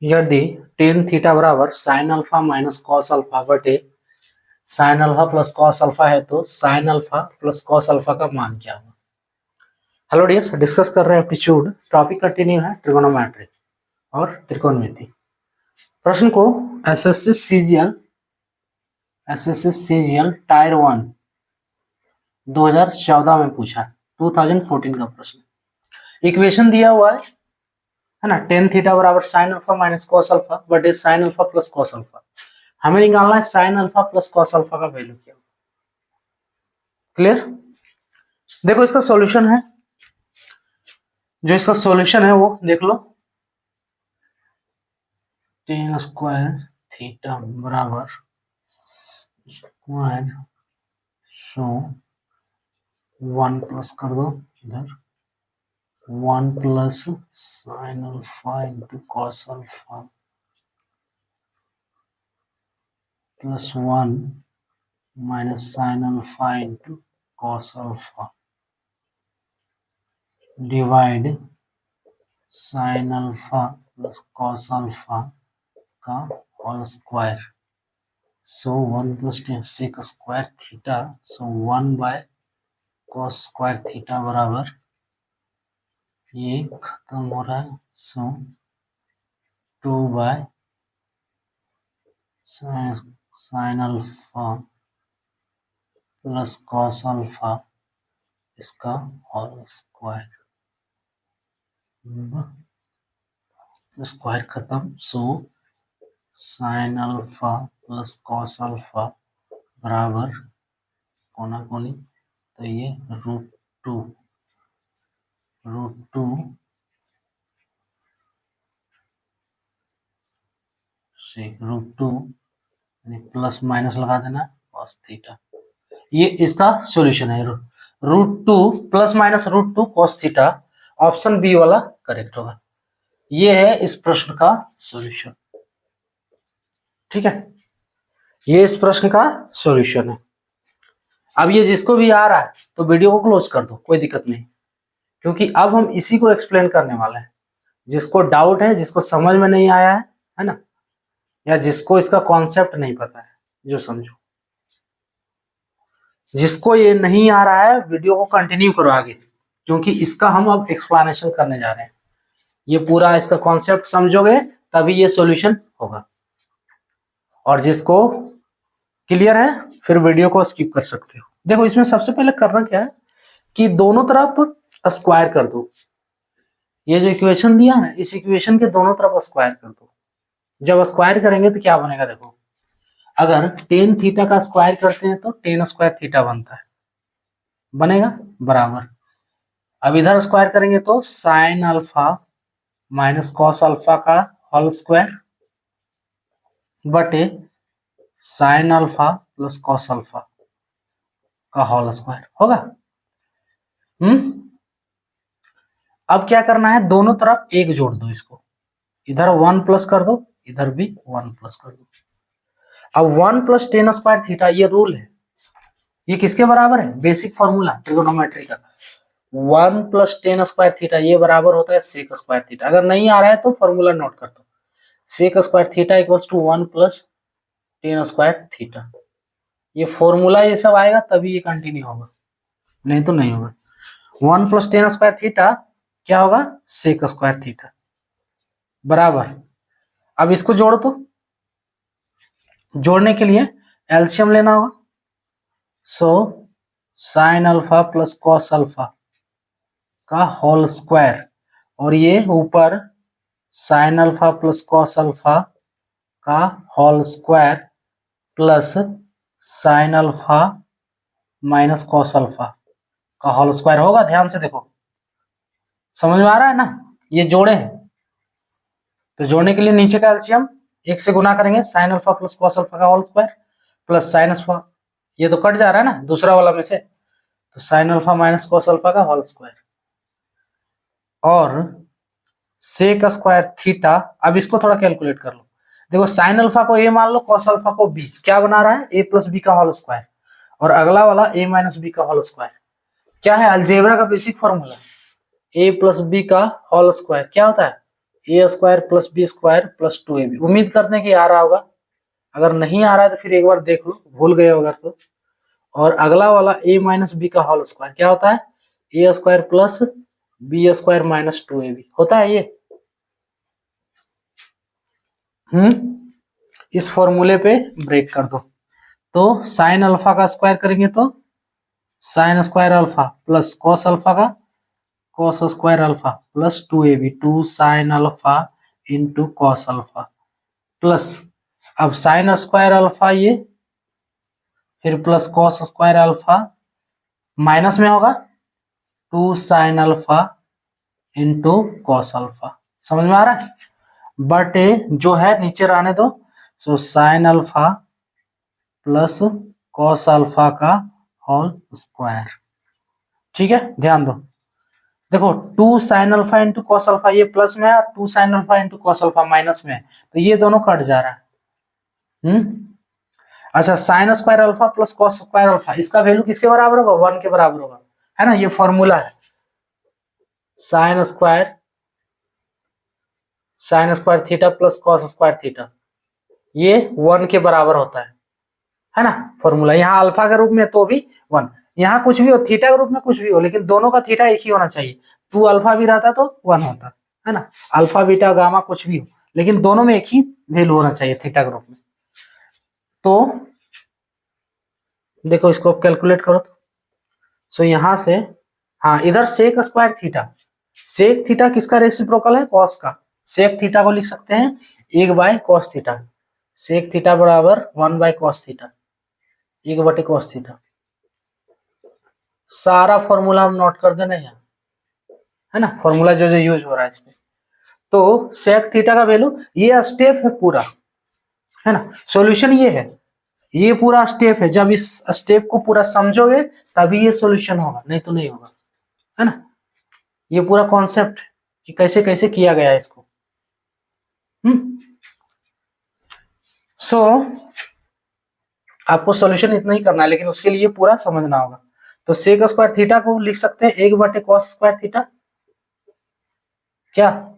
यदि tan theta बराबर sine alpha minus cos alpha बटे sine alpha plus cos alpha है तो sine alpha plus cos alpha का मान क्या होगा। हेलो डियर्स, डिस्कस कर रहे हैं एप्टीट्यूड, टॉपिक कंटिन्यू है ट्रिगोनोमेट्री और त्रिकोणमिति। प्रश्न को एसएससी सीजीएल टायर 1 2014 में पूछा, 2014 का प्रश्न। इक्वेशन दिया हुआ है ना, टेन थीटा बराबर sine alpha minus cos alpha बटे sine alpha plus cos alpha. हमें निकालना है sine alpha plus cos alpha का वैल्यू क्या होगा। क्लियर? देखो इसका सॉल्यूशन है, जो इसका सॉल्यूशन है वो देख लो। टेन स्क्वायर थीटा बराबर स्क्वायर सो 1 प्लस कर दो इधर, 1 plus sine alpha into cos alpha plus 1 minus sine alpha into cos alpha divide sine alpha plus cos alpha का whole square. So 1 plus sec square theta, so 1 by cos square theta बराबर, ये खत्म हो रहा है, so 2 by sine alpha plus cos alpha इसका whole square, square खत्म। So sine alpha plus cos alpha बराबर कोना कोनी, तो ये रूट टू से रूट टू प्लस माइनस लगा देना कॉस थीटा। ये इसका सॉल्यूशन है, root two plus minus root two cos theta. Option B वाला करेक्ट होगा। ये है इस प्रश्न का सॉल्यूशन। ठीक है, ये इस प्रश्न का सॉल्यूशन है। अब ये जिसको भी आ रहा है तो वीडियो को क्लोज कर दो, कोई दिक्कत नहीं, क्योंकि अब हम इसी को एक्सप्लेन करने वाले हैं। जिसको डाउट है, जिसको समझ में नहीं आया है ना, या जिसको इसका कॉन्सेप्ट नहीं पता है, जो समझो। जिसको ये नहीं आ रहा है वीडियो को कंटिन्यू करो आगे, क्योंकि इसका हम अब एक्सप्लेनेशन करने जा रहे हैं। ये पूरा इसका कॉन्सेप्ट समझोगे तभी ये सॉल्यूशन होगा। और जिसको क्लियर है फिर वीडियो को स्किप कर सकते हो। देखो इसमें सबसे पहले करना क्या है कि दोनों तरफ स्क्वायर कर दो। ये जो इक्वेशन दिया है, इस इक्वेशन के दोनों तरफ स्क्वायर कर दो। जब स्क्वायर करेंगे तो क्या बनेगा, देखो अगर टेन थीटा का स्क्वायर करते हैं तो टेन स्क्वायर थीटा बनता है, बनेगा बराबर। अब इधर स्क्वायर करेंगे तो sine alpha minus cos alpha का होल स्क्वायर बटे sine alpha plus cos alpha का होल स्क्वायर होगा। अब क्या करना है, दोनों तरफ एक जोड़ दो इसको, इधर 1 प्लस कर दो, इधर भी 1 प्लस कर दो। अब 1 प्लस टेन स्क्वायर थीटा, ये रूल है, ये किसके बराबर है, बेसिक फॉर्मूला ट्रिगोनोमेट्री का। 1 प्लस टेन स्क्वायर थीटा ये बराबर होता है सेक स्क्वायर थीटा। अगर नहीं आ रहा है तो फॉर्मूला नोट कर दो, sec square theta equals to 1 plus tan square theta. ये फॉर्मूला ये सब आएगा तभी ये कंटिन्यू होगा, नहीं तो नहीं होगा। 1 प्लस टेन स्क्वायर थीटा क्या होगा, सेक स्क्वायर थीटा बराबर। अब इसको जोड़ दो, जोड़ने के लिए एलसीएम लेना होगा। So sine alpha plus cos alpha का होल स्क्वायर, और ये ऊपर sine alpha plus cos alpha का whole square plus sine alpha minus cos alpha का होल स्क्वायर होगा। ध्यान से देखो, समझ में आ रहा है ना, ये जोड़े हैं। तो जोड़ने के लिए नीचे का एलसीएम एक से गुना करेंगे, sine alpha plus cos alpha का whole square plus sine alpha, ये तो कट जा रहा है ना दूसरा वाला में से, तो sine alpha minus cos alpha का होल स्क्वायर और सेक स्क्वायर थीटा। अब इसको थोड़ा कैलकुलेट कर लो। देखो साइन अल्फा को ए मान लो, कॉस अल्फा को बी, क्या बना रहा है, ए प्लस बी का होल स्क्वायर, और अगला वाला ए माइनस बी का होल स्क्वायर। क्या है, अलजेब्रा का basic formula, A plus B का होल स्क्वायर क्या होता है, A square plus B square plus 2ab। उम्मीद करते हैं कि आ रहा होगा, अगर नहीं आ रहा है तो फिर एक बार देख लो, भूल गए अगर तो। और अगला वाला a माइनस बी का होल स्क्वायर क्या होता है, A square plus B square minus 2ab होता है ये। इस फॉर्मूले पे ब्रेक कर दो। तो साइन अल्फा का स्क्वायर करेंगे तो sine square alpha plus cos alpha का cos square alpha plus 2ab, 2 sine alpha into cos alpha plus, अब साइन स्क्वायर अल्फा ये, फिर plus cos square alpha, minus में होगा 2 sine alpha into cos alpha. समझ में आ रहा है? बट जो है नीचे रहने दो। सो sine alpha plus cos alpha का होल स्क्वायर। ठीक है, ध्यान दो, देखो 2 sine alpha into cos alpha ये प्लस में है, 2 sine alpha into cos alpha minus में है, तो ये दोनों कट जा रहा है। अच्छा, sign square alpha plus cos square alpha, इसका वैल्यू किसके बराबर होगा, 1 के बराबर होगा, है ना। ये फॉर्मूला है, sine square theta plus cos square theta, ये 1 के बराबर होता है ना फॉर्मूला। यहाँ अल्फा के रूप में तो भी 1, यहाँ कुछ भी हो, थीटा के रूप में कुछ भी हो, लेकिन दोनों का थीटा एक ही होना चाहिए। 2 अल्फा भी रहता तो 1 होता, है ना। अल्फा बीटा गामा कुछ भी हो, लेकिन दोनों में एक ही वैल्यू होना चाहिए थीटा के रूप में। तो देखो इसको आप कैलकुलेट करो तो, सो यहां से, हाँ इधर sec square theta, sec theta किसका रेसिप्रोकल है, कॉस का। सेक थीटा को लिख सकते हैं 1 by cos theta, sec theta बराबर 1 बाय कॉस थीटा, 1 बटे कॉस थीटा। सारा फॉर्मूला हम नोट कर देना यहाँ, है ना, फॉर्मूला जो जो यूज हो रहा है इसमें। तो सेक थीटा का वैल्यू, ये स्टेप है पूरा, है ना, सॉल्यूशन ये है, ये पूरा स्टेप है। जब इस स्टेप को पूरा समझोगे तभी ये सॉल्यूशन होगा, नहीं तो नहीं होगा, है ना। ये पूरा कॉन्सेप्ट कि कैसे कैसे किया गया है इसको। सो आपको सॉल्यूशन इतना ही करना है, लेकिन उसके लिए पूरा समझना होगा। तो सेक स्क्वायर थीटा को लिख सकते हैं 1 बटे कॉस स्क्वायर थीटा, क्या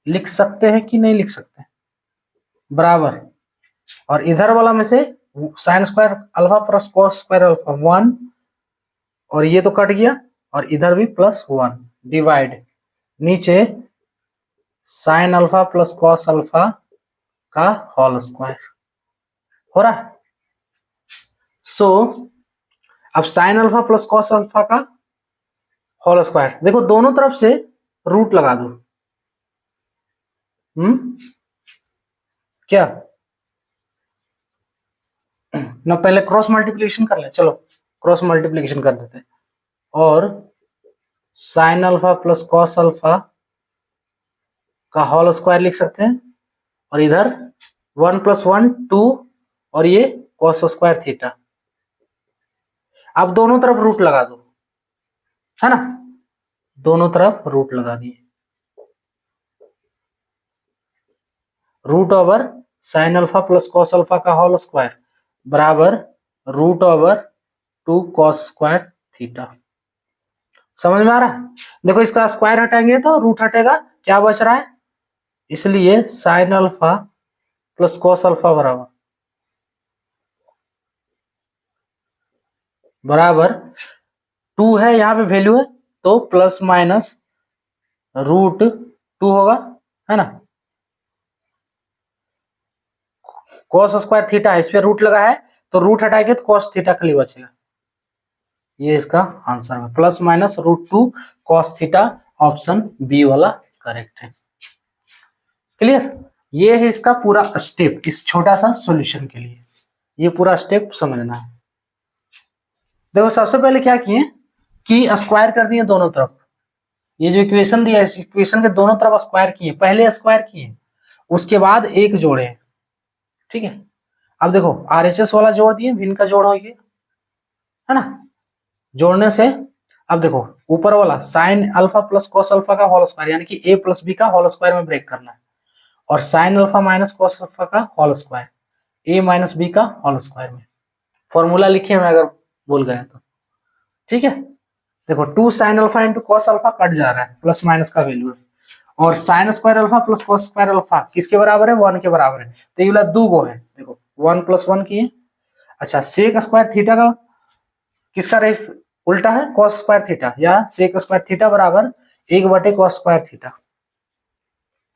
लिख सकते हैं कि नहीं लिख सकते, बराबर, और इधर वाला में से sign square alpha plus cos square alpha 1, और ये तो कट गया, और इधर भी प्लस 1 डिवाइड, नीचे sign alpha plus cos alpha का होल स्क्वायर हो रहा है। सो अब sign alpha plus cos alpha का होल स्क्वायर, देखो दोनों तरफ से रूट लगा दो। क्या ना, पहले क्रॉस मल्टीप्लिकेशन कर ले, चलो क्रॉस मल्टीप्लिकेशन कर देते हैं, और sine alpha plus cos alpha का होल स्क्वायर लिख सकते हैं, और इधर 1 + 1 2, और ये कॉस स्क्वायर थीटा। अब दोनों तरफ रूट लगा दो, है ना, दोनों तरफ रूट लगा दिए, root over sine alpha plus cos alpha का होल स्क्वायर बराबर root over 2 cos square theta. समझ में आ रहा है? देखो इसका स्क्वायर हटाएंगे तो रूट हटेगा, क्या बच रहा है, इसलिए sign alpha plus cos alpha बराबर 2 है, यहाँ पे वैल्यू है तो प्लस माइनस रूट 2 होगा, है ना। कॉस स्क्वायर थीटा है, इस पे रूट लगा है, तो रूट हटाएंगे तो कॉस थीटा खाली बचेगा। ये इसका आंसर है, plus minus root 2 cos theta, option B वाला करेक्ट है। क्लियर? ये है इसका पूरा स्टेप, इस छोटा सा सॉल्यूशन के लिए ये पूरा स्टेप समझना है। देखो सबसे पहले क्या किए कि स्क्वायर कर दिए दोनों तरफ, ये जो इक्वेशन दिया है इस इक्वेशन के दोनों तरफ स्क्वायर किए, पहले स्क्वायर किए उसके बाद एक जोड़े, ठीक है। अब देखो आरएचएस वाला जोड़ दिए, भिन्न का जोड़ हो गया, है ना। जोड़ने से अब देखो ऊपर वाला sine alpha plus cos alpha का होल स्क्वायर, यानी कि a प्लस बी का होल स्क्वायर में ब्रेक करना है, और sine alpha minus cos alpha का whole square a minus B का होल स्क्वायर में। फॉर्मूला लिखे मैं अगर बोल गया तो, ठीक है। देखो 2 sine alpha into cos alpha cut जा रहा है, प्लस माइनस का वैल्यू है, और sign square alpha plus cos square alpha किसके बराबर है, 1 के बराबर है। तो ये वाला 2 गो है, देखो 1 + 1 किए। अच्छा सेक स्क्वायर थीटा का किसका उल्टा है, कॉस स्क्वायर थीटा, या सेक स्क्वायर थीटा बराबर 1/cos स्क्वायर थीटा,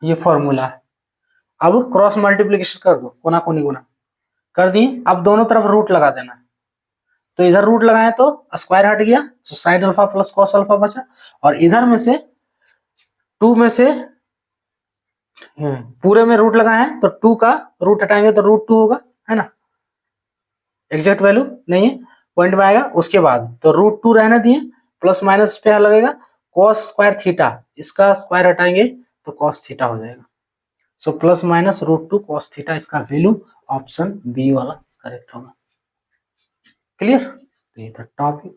ये फॉर्मूला है। अब क्रॉस मल्टीप्लीकेशन कर दो, कोना कोनी गुना कर दिए। अब दोनों तरफ रूट लगा देना, तो इधर रूट लगाए तो स्क्वायर हट गया, तो sine alpha plus cos alpha बचा। और इधर में से 2 में से पूरे में रूट लगाए हैं, तो 2 का रूट हटाएंगे तो √2 होगा, है ना। एग्जैक्ट वैल्यू नहीं है, पॉइंट में आएगा। उसके बाद तो √2 रहने दिए, प्लस माइनस पे लगेगा कॉस स्क्वायर थीटा, इसका स्क्वायर हटाएंगे तो कॉस थीटा हो जाएगा। So plus minus √2 cos theta, इसका वैल्यू ऑप्शन बी वाला करेक्ट होगा। क्लियर, तो ये था टॉपिक।